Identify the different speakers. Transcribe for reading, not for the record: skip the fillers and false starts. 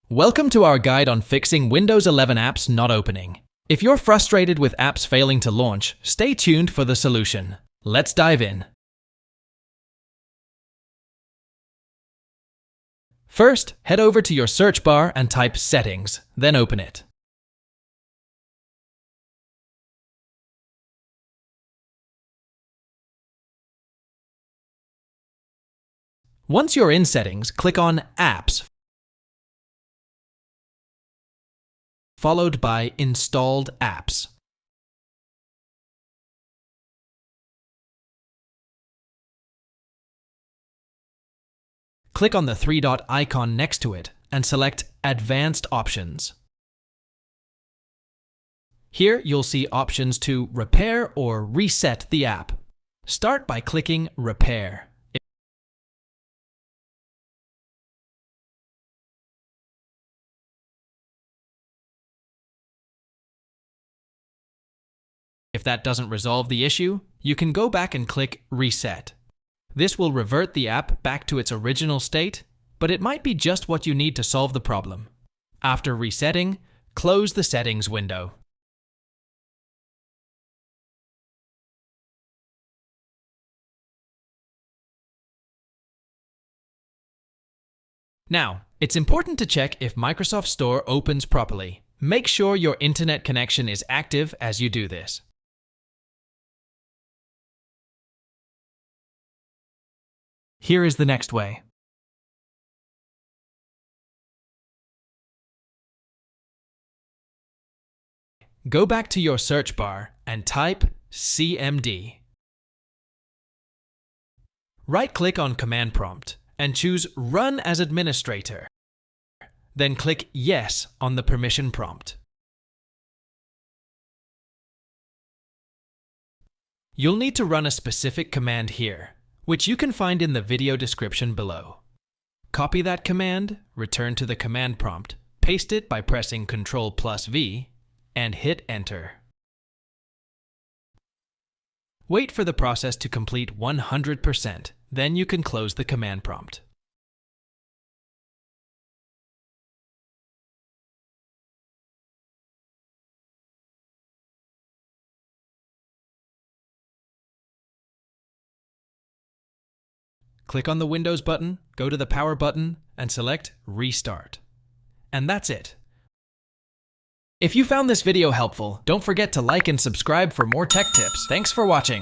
Speaker 1: Welcome to our guide on fixing Windows 11 apps not opening. If you're frustrated with apps failing to launch, stay tuned for the solution. Let's dive in. First, head over to your search bar and type Settings, then open it. Once you're in Settings, click on Apps, followed by Installed Apps. Click on the three-dot icon next to it and select Advanced Options. Here you'll see options to repair or reset the app. Start by clicking Repair. If that doesn't resolve the issue, you can go back and click Reset. This will revert the app back to its original state, but it might be just what you need to solve the problem. After resetting, close the Settings window. Now, it's important to check if Microsoft Store opens properly. Make sure your internet connection is active as you do this. Here is the next way. Go back to your search bar and type CMD. Right-click on Command Prompt and choose Run as Administrator. Then click Yes on the permission prompt. You'll need to run a specific command here, which you can find in the video description below. Copy that command, return to the command prompt, paste it by pressing Ctrl+V, and hit Enter. Wait for the process to complete 100%, then you can close the command prompt. Click on the Windows button, go to the Power button, and select Restart. And that's it. If you found this video helpful, don't forget to like and subscribe for more tech tips. Thanks for watching.